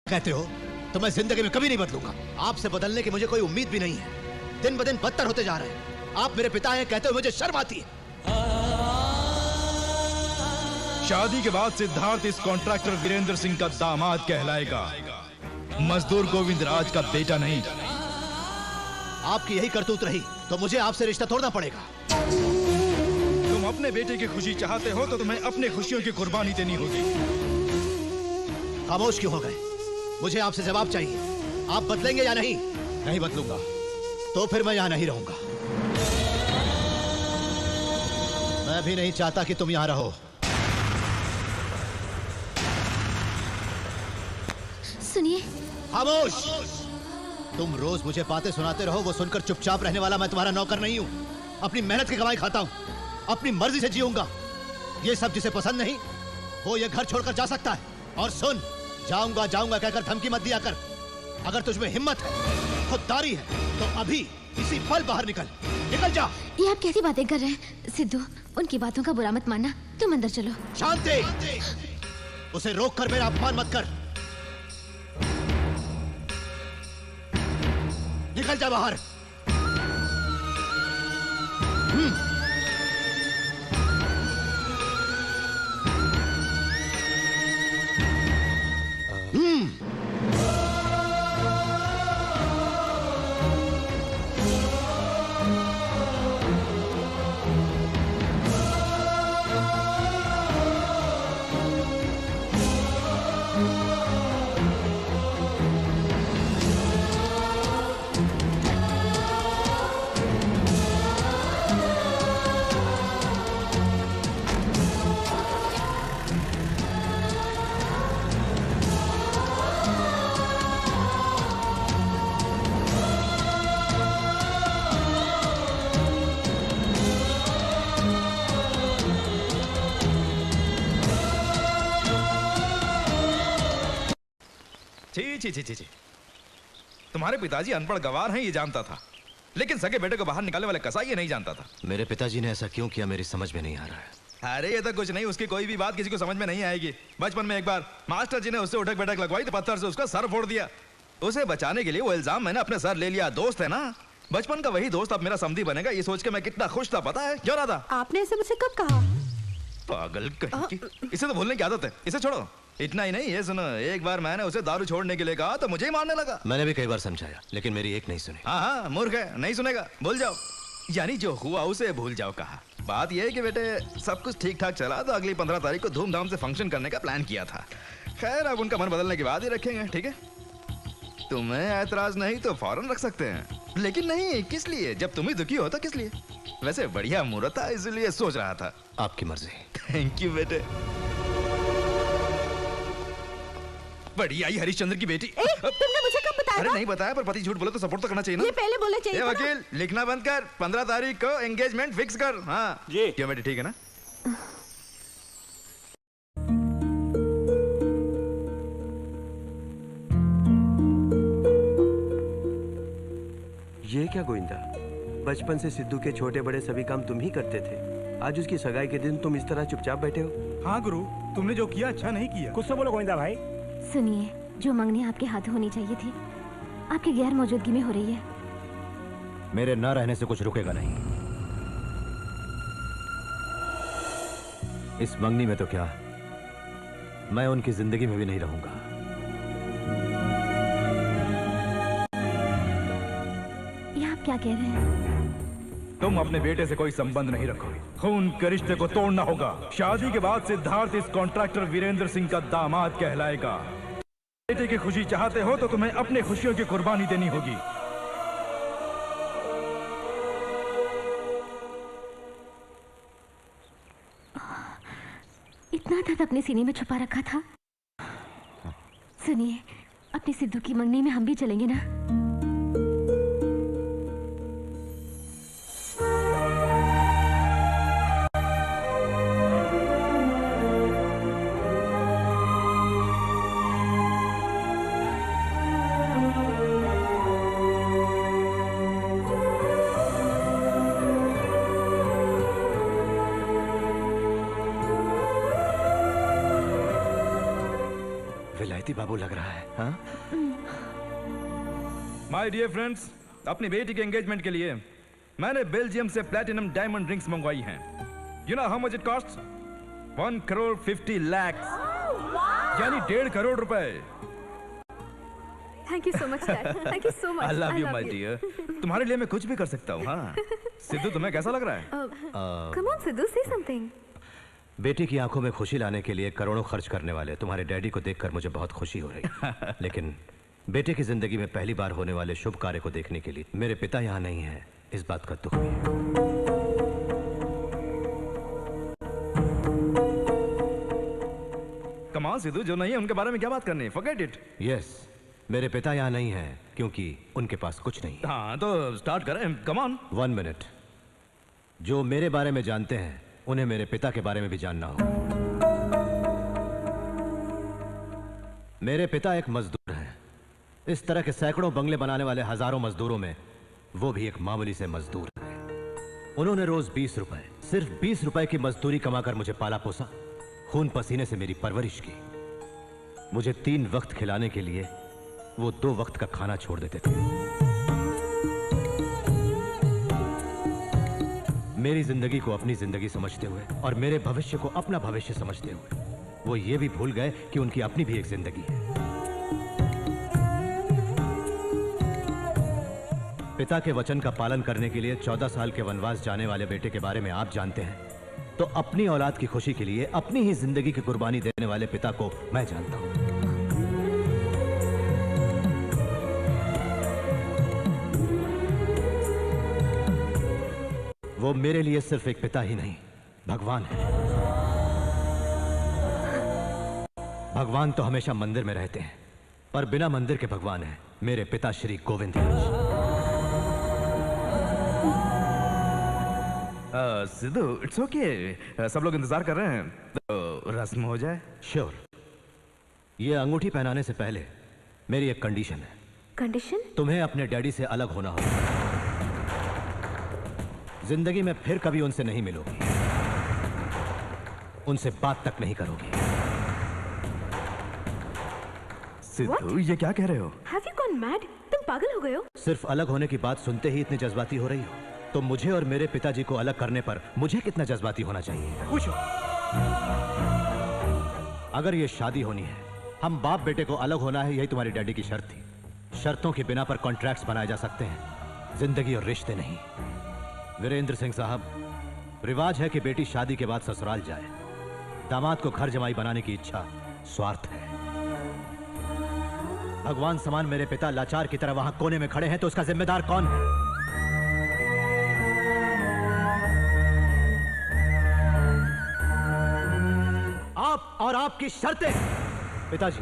कहते हो तो मैं जिंदगी में कभी नहीं बदलूंगा। आपसे बदलने की मुझे कोई उम्मीद भी नहीं है। दिन ब दिन बदतर होते जा रहे हैं। आप मेरे पिता हैं कहते हुए मुझे शर्म आती है। शादी के बाद सिद्धार्थ इस कॉन्ट्रैक्टर वीरेंद्र सिंह का दामाद कहलाएगा, मजदूर गोविंद राज का बेटा नहीं। आपकी यही करतूत रही तो मुझे आपसे रिश्ता तोड़ना पड़ेगा। तुम अपने बेटे की खुशी चाहते हो तो तुम्हें अपनी खुशियों की कुर्बानी देनी होगी। खामोश क्यों हो गए? मुझे आपसे जवाब चाहिए। आप बदलेंगे या नहीं? नहीं बदलूंगा तो फिर मैं यहां नहीं रहूंगा। मैं भी नहीं चाहता कि तुम यहां रहो। सुनिए। खामोश। तुम रोज मुझे बातें सुनाते रहो, वो सुनकर चुपचाप रहने वाला मैं तुम्हारा नौकर नहीं हूं। अपनी मेहनत की कमाई खाता हूं, अपनी मर्जी से जीऊंगा। ये सब जिसे पसंद नहीं वो ये घर छोड़कर जा सकता है। और सुन, जाऊंगा जाऊंगा कहकर धमकी मत दिया कर। अगर तुझमें हिम्मत है, खुददारी है तो अभी इसी पल बाहर निकल जा। ये आप कैसी बातें कर रहे हैं सिद्धू? उनकी बातों का बुरा मत मानना। तुम अंदर चलो। शांति। उसे रोक कर मेरा अपमान मत कर। निकल जा बाहर। छी। तुम्हारे पिताजी अनपढ़ गवार हैं ये जानता था, लेकिन सगे बेटे को बाहर निकालने वाले कसाई ये नहीं जानता था। मेरे पिताजी ने ऐसा क्यों किया मेरी समझ में नहीं आ रहा है। अरे ये तो कुछ नहीं, उसकी कोई भी बात किसी को समझ में नहीं आएगी। बचपन में एक बार मास्टर जी ने उससे उठक बैठक लगवाई तो पत्थर से उसका सर फोड़ दिया। उसे बचाने के लिए वो इल्जाम मैंने अपने सर ले लिया। दोस्त है ना, बचपन का वही दोस्त अब मेरा समधी बनेगा, ये सोच के मैं कितना खुश था पता है। क्यों राधा? आपने इसे मुझसे कब कहा? पागल कहीं की। इसे तो भूलने की आदत है, इसे छोड़ो। इतना ही नहीं, ये सुनो, एक बार मैंने उसे दारू छोड़ने के लिए कहा तो मुझे ही मारने लगा। मैंने भी कई बार समझाया लेकिन मेरी एक नहीं सुनी। हाँ, मूर्ख है, नहीं सुनेगा, भूल जाओ। यानी जो हुआ उसे भूल जाओ कहा। बात यह है कि बेटे सब कुछ ठीक ठाक चला तो अगली 15 तारीख को धूमधाम से फंक्शन करने का प्लान किया था। खैर अब उनका मन बदलने के बाद ही रखेंगे, ठीक है? तुम्हें ऐतराज नहीं तो फौरन रख सकते हैं, लेकिन नहीं किस लिए? जब तुम ही दुखी हो तो किस लिए? वैसे बढ़िया मुहूर्त था इसलिए सोच रहा था। आपकी मर्जी। थैंक यू बेटे। बड़ी आई हरिश्चंद्र की बेटी। तुमने मुझे कब बताया? अरे नहीं बताया, पर पति झूठ बोले तो सपोर्ट तो करना चाहिए ना। ये पहले बोलना चाहिए। वकील लिखना बंद कर, 15 तारीख को एंगेजमेंट फिक्स कर। हाँ जी। क्यों बेटी, ठीक है ना? ये क्या गोविंदा, बचपन से सिद्धू के छोटे बड़े सभी काम तुम ही करते थे। आज उसकी सगाई के दिन तुम इस तरह चुपचाप बैठे हो। हाँ गुरु, तुमने जो किया अच्छा नहीं किया। कुछ तो बोलो गोविंदा भाई। सुनिए, जो मंगनी आपके हाथों होनी चाहिए थी आपकी गैर मौजूदगी में हो रही है। मेरे न रहने से कुछ रुकेगा नहीं। इस मंगनी में तो क्या, मैं उनकी जिंदगी में भी नहीं रहूंगा। ये आप क्या कह रहे हैं? तुम अपने बेटे से कोई संबंध नहीं रखोगे, खून के रिश्ते को तोड़ना होगा। शादी के बाद सिद्धार्थ इस कॉन्ट्रैक्टर वीरेंद्र सिंह का दामाद कहलाएगा। बेटे की खुशी चाहते हो तो तुम्हें अपनी खुशियों की कुर्बानी देनी होगी। इतना दर्द अपने सीने में छुपा रखा था। सुनिए, अपनी सिद्धू की मंगनी में हम भी चलेंगे ना? मोती बाबू लग रहा है। हाँ? माय डियर फ्रेंड्स, अपनी बेटी के एंगेजमेंट के लिए मैंने बेल्जियम से प्लैटिनम डायमंड रिंग्स मंगवाई हैं। You know how much it cost? 1 crore 50 lakh, यानी 1.5 करोड़ रुपए। Thank you so much dad, thank you so much. I love you my dear. तुम्हारे लिए मैं कुछ भी कर सकता हूँ। हाँ सिद्धू, तुम्हें कैसा लग रहा है? कम ऑन सिद्धू, से समथिंग। बेटी की आंखों में खुशी लाने के लिए करोड़ों खर्च करने वाले तुम्हारे डैडी को देखकर मुझे बहुत खुशी हो रही है। लेकिन बेटे की जिंदगी में पहली बार होने वाले शुभ कार्य को देखने के लिए मेरे पिता यहाँ नहीं है, इस बात का दुख भी है। कमाल सिद्धू, जो नहीं है उनके बारे में क्या बात करनी है? Forget it. यस, मेरे पिता यहाँ नहीं है क्योंकि उनके पास कुछ नहीं। हाँ तो स्टार्ट करें, कम ऑन। 1 मिनट। जो मेरे बारे में जानते हैं उन्हें मेरे पिता के बारे में भी जानना हो। मेरे पिता एक मजदूर हैं। इस तरह के सैकड़ों बंगले बनाने वाले हजारों मजदूरों में वो भी एक मामूली से मजदूर हैं। उन्होंने रोज 20 रुपए, सिर्फ 20 रुपए की मजदूरी कमाकर मुझे पाला पोसा, खून पसीने से मेरी परवरिश की। मुझे 3 वक्त खिलाने के लिए वो 2 वक्त का खाना छोड़ देते थे। मेरी जिंदगी को अपनी जिंदगी समझते हुए और मेरे भविष्य को अपना भविष्य समझते हुए वो ये भी भूल गए कि उनकी अपनी भी एक जिंदगी है। पिता के वचन का पालन करने के लिए 14 साल के वनवास जाने वाले बेटे के बारे में आप जानते हैं, तो अपनी औलाद की खुशी के लिए अपनी ही जिंदगी की कुर्बानी देने वाले पिता को मैं जानता हूं। वो मेरे लिए सिर्फ एक पिता ही नहीं, भगवान है। भगवान तो हमेशा मंदिर में रहते हैं, पर बिना मंदिर के भगवान है मेरे पिता श्री गोविंद जी। सिद्धू, इट्स ओके, सब लोग इंतजार कर रहे हैं, तो रस्म हो जाए। श्योर। ये अंगूठी पहनाने से पहले मेरी एक कंडीशन है। कंडीशन? तुम्हें अपने डैडी से अलग होना होगा। जिंदगी में फिर कभी उनसे नहीं मिलोगी, उनसे बात तक नहीं करोगी। सिद्धू, ये क्या कह रहे हो? Have you gone mad? तुम पागल हो गए हो? सिर्फ अलग होने की बात सुनते ही इतनी जज्बाती हो रही हो, तो मुझे और मेरे पिताजी को अलग करने पर मुझे कितना जज्बाती होना चाहिए? पूछो। अगर ये शादी होनी है, हम बाप बेटे को अलग होना है, यही तुम्हारी डैडी की शर्त थी। शर्तों के बिना पर कॉन्ट्रैक्ट्स बनाए जा सकते हैं, जिंदगी और रिश्ते नहीं। वीरेंद्र सिंह साहब, रिवाज है कि बेटी शादी के बाद ससुराल जाए। दामाद को घर जमाई बनाने की इच्छा स्वार्थ है। भगवान समान मेरे पिता लाचार की तरह वहां कोने में खड़े हैं, तो उसका जिम्मेदार कौन है? आप और आपकी शर्तें। पिताजी,